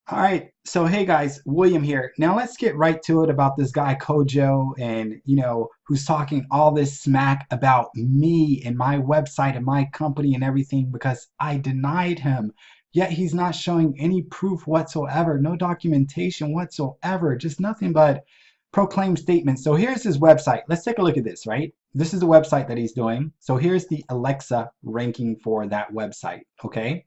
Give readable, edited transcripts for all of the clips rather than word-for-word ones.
All right, so hey guys, William here. Now let's get right to it about this guy Kojo and who's talking all this smack about me and my website and my company and everything because I denied him. Yet he's not showing any proof whatsoever, no documentation whatsoever, just nothing but proclaimed statements. So here's his website. Let's take a look at this, right? This is the website that he's doing. So here's the Alexa ranking for that website, okay?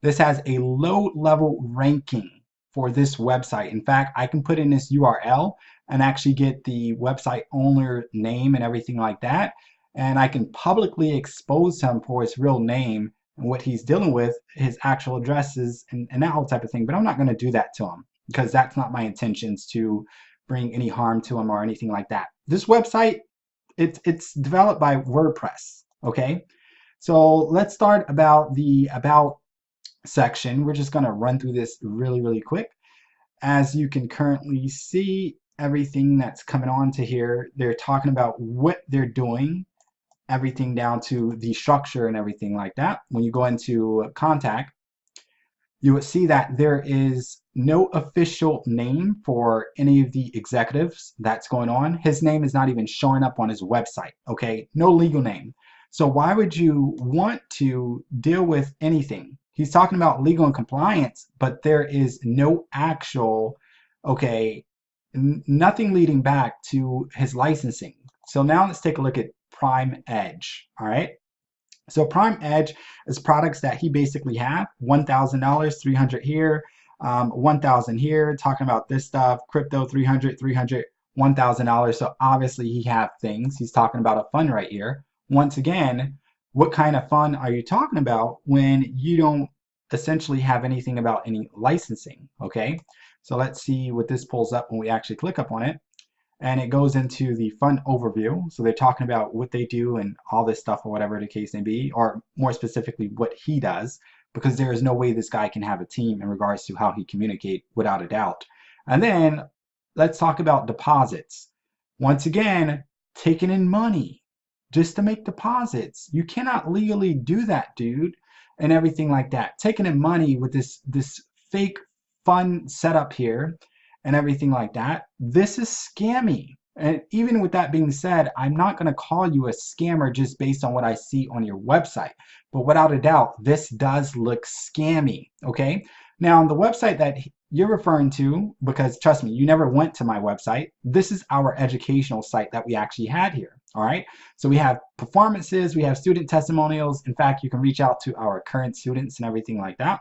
This has a low level ranking for this website. In fact, I can put in this URL and actually get the website owner name and everything like that. And I can publicly expose him for his real name and what he's dealing with, his actual addresses and that whole type of thing. But I'm not going to do that to him because that's not my intentions to bring any harm to him or anything like that. This website, it's developed by WordPress. Okay. So let's start about the about section. We're just going to run through this really quick. As you can currently see, everything that's coming on to here, they're talking about what they're doing, everything down to the structure and everything like that. When you go into contact, you would see that there is no official name for any of the executives that's going on. His name is not even showing up on his website, okay? No legal name. So why would you want to deal with anything? He's talking about legal and compliance, but there is no actual, okay, nothing leading back to his licensing. So now let's take a look at Prime Edge, all right? So Prime Edge is products that he basically have. $1,000, 300 here, 1,000 here, talking about this stuff, crypto 300, 300, $1,000. So obviously he have things. He's talking about a fund right here. Once again, what kind of fund are you talking about when you don't essentially have anything about any licensing, okay? So let's see what this pulls up when we actually click up on it, and it goes into the fund overview. So they're talking about what they do and all this stuff or whatever the case may be, or more specifically what he does, because there is no way this guy can have a team in regards to how he communicate without a doubt. And then let's talk about deposits. Once again, taking in money just to make deposits. You cannot legally do that, dude, and everything like that. Taking in money with this fake fund setup here and everything like that. This is scammy. And even with that being said, I'm not going to call you a scammer just based on what I see on your website. But without a doubt, this does look scammy. Okay. Now, on the website that you're referring to, because trust me, you never went to my website, this is our educational site that we actually had here. All right. So we have performances, we have student testimonials. In fact, you can reach out to our current students and everything like that.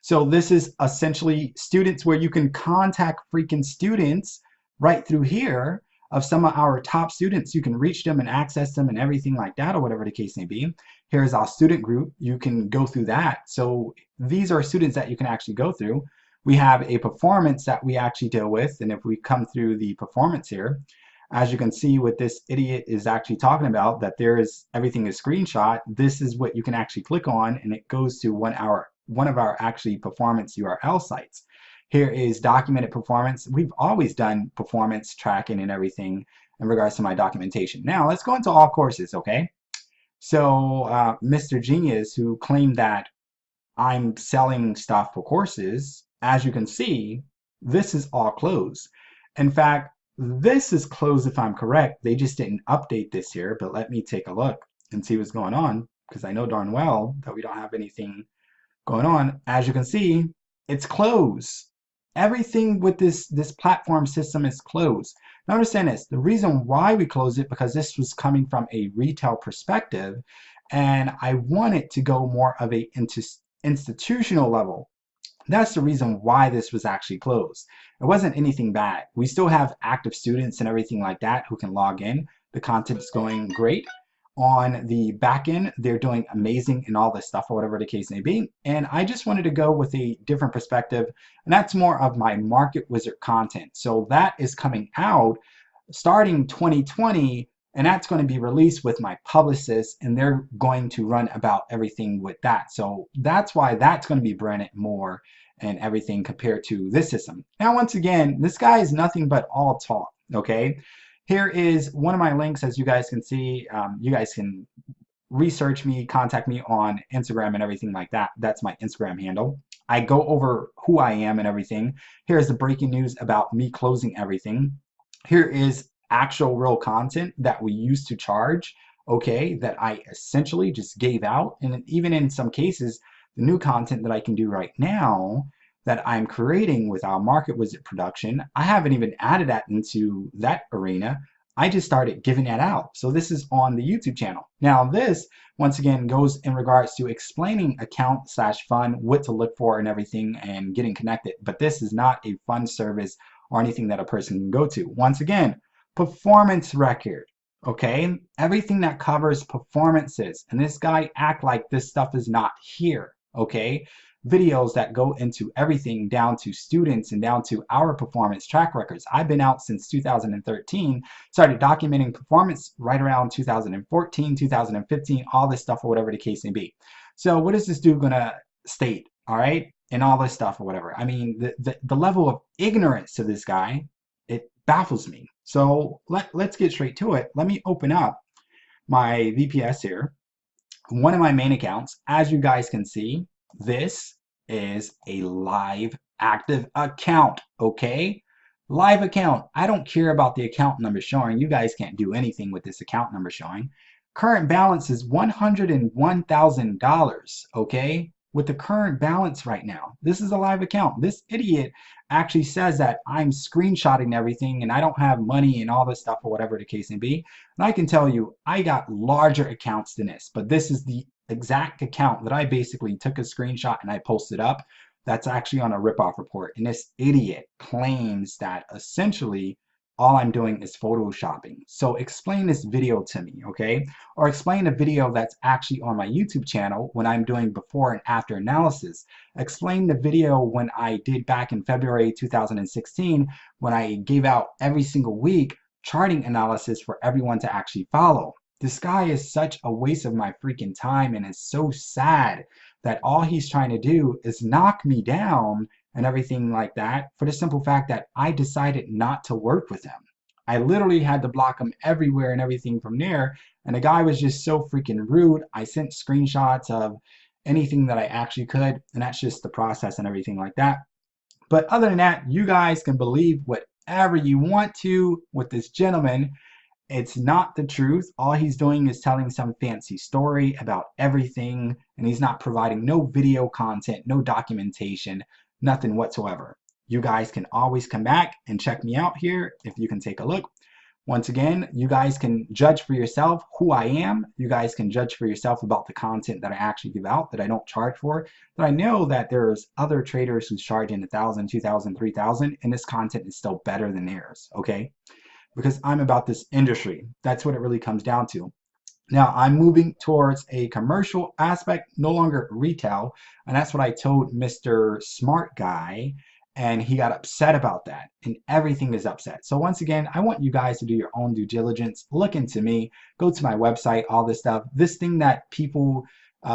So this is essentially students where you can contact freaking students right through here of some of our top students. You can reach them and access them and everything like that, or whatever the case may be. Here's our student group. You can go through that. So these are students that you can actually go through. We have a performance that we actually deal with. And if we come through the performance here, as you can see what this idiot is actually talking about, that there is everything is screenshot. This is what you can actually click on, and it goes to one of our actually performance URL sites. Here is documented performance. We've always done performance tracking and everything in regards to my documentation. Now let's go into all courses, okay? So Mr. Genius, who claimed that I'm selling stuff for courses, as you can see, this is all closed. In fact, this is closed if I'm correct. They just didn't update this here, but let me take a look and see what's going on, because I know darn well that we don't have anything going on. As you can see, it's closed. Everything with this platform system is closed. Now understand this, the reason why we closed it, because this was coming from a retail perspective, and I wanted to go more of a institutional level. That's the reason why this was actually closed. It wasn't anything bad. We still have active students and everything like that who can log in. The content is going great. On the back end, they're doing amazing in all this stuff, or whatever the case may be. And I just wanted to go with a different perspective, and that's more of my Market Wizard content. So that is coming out starting 2020, and that's going to be released with my publicist, and they're going to run about everything with that. So that's why that's going to be branded more and everything compared to this system. Now, once again, this guy is nothing but all talk, okay? Here is one of my links, as you guys can see. You guys can research me, contact me on Instagram and everything like that. That's my Instagram handle. I go over who I am and everything. Here's the breaking news about me closing everything. Here is actual real content that we used to charge, okay, that I essentially just gave out. And even in some cases, the new content that I can do right now that I'm creating with our Market Wizard production, I haven't even added that into that arena. I just started giving that out. So this is on the YouTube channel. Now this, once again, goes in regards to explaining account/fun, what to look for and everything, and getting connected. But this is not a fun service or anything that a person can go to. Once again, performance record, okay? Everything that covers performances. And this guy act like this stuff is not here, okay? Videos that go into everything down to students and down to our performance track records. I've been out since 2013, started documenting performance right around 2014, 2015, all this stuff or whatever the case may be. So what is this dude gonna state, all right? And all this stuff or whatever. I mean, the level of ignorance to this guy, it baffles me. So let's get straight to it. Let me open up my VPS here, one of my main accounts. As you guys can see, this is a live active account, okay? Live account. I don't care about the account number showing. You guys can't do anything with this account number showing. Current balance is $101,000, okay? With the current balance right now. This is a live account. This idiot actually says that I'm screenshotting everything and I don't have money and all this stuff or whatever the case may be. And I can tell you, I got larger accounts than this, but this is the exact account that I basically took a screenshot and I posted up. That's actually on a ripoff report. And this idiot claims that essentially all I'm doing is photoshopping. So explain this video to me, okay? Or explain a video that's actually on my YouTube channel when I'm doing before and after analysis. Explain the video when I did back in February 2016 when I gave out every single week charting analysis for everyone to actually follow. This guy is such a waste of my freaking time, and it's so sad that all he's trying to do is knock me down and everything like that for the simple fact that I decided not to work with him. I literally had to block him everywhere and everything from there, and the guy was just so freaking rude. I sent screenshots of anything that I actually could, and that's just the process and everything like that. But other than that, you guys can believe whatever you want to with this gentleman. It's not the truth. All he's doing is telling some fancy story about everything, and he's not providing no video content, no documentation, nothing whatsoever. You guys can always come back and check me out here if you can take a look. Once again, you guys can judge for yourself who I am. You guys can judge for yourself about the content that I actually give out that I don't charge for. But I know that there's other traders who's charging 1,000, 2,000, 3,000, and this content is still better than theirs, okay? Because I'm about this industry. That's what it really comes down to. Now I'm moving towards a commercial aspect, no longer retail, and that's what I told Mr. Smart Guy, and he got upset about that, and everything is upset. So once again, I want you guys to do your own due diligence, look into me, go to my website, all this stuff. This thing that people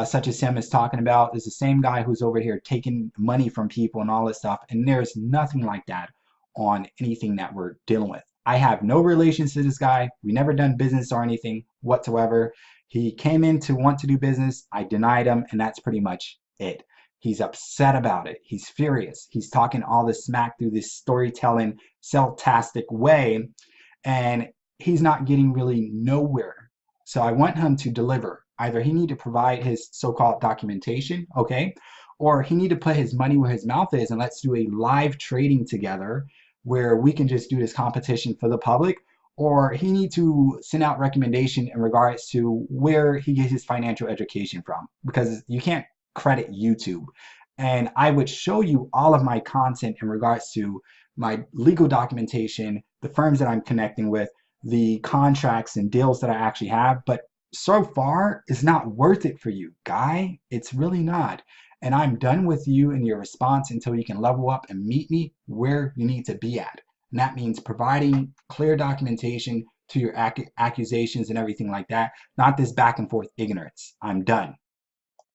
such as him is talking about is the same guy who's over here taking money from people and all this stuff, and there's nothing like that on anything that we're dealing with. I have no relations to this guy. We never done business or anything whatsoever. He came in to want to do business. I denied him, and that's pretty much it. He's upset about it. He's furious. He's talking all this smack through this storytelling, self-tastic way, and he's not getting really nowhere. So I want him to deliver. Either he need to provide his so-called documentation, okay, or he need to put his money where his mouth is, and let's do a live trading together where we can just do this competition for the public, or he need to send out recommendation in regards to where he gets his financial education from, because you can't credit YouTube. And I would show you all of my content in regards to my legal documentation, the firms that I'm connecting with, the contracts and deals that I actually have, but so far it's not worth it for you, guy. It's really not. And I'm done with you and your response until you can level up and meet me where you need to be at. And that means providing clear documentation to your accusations and everything like that, not this back and forth ignorance. I'm done.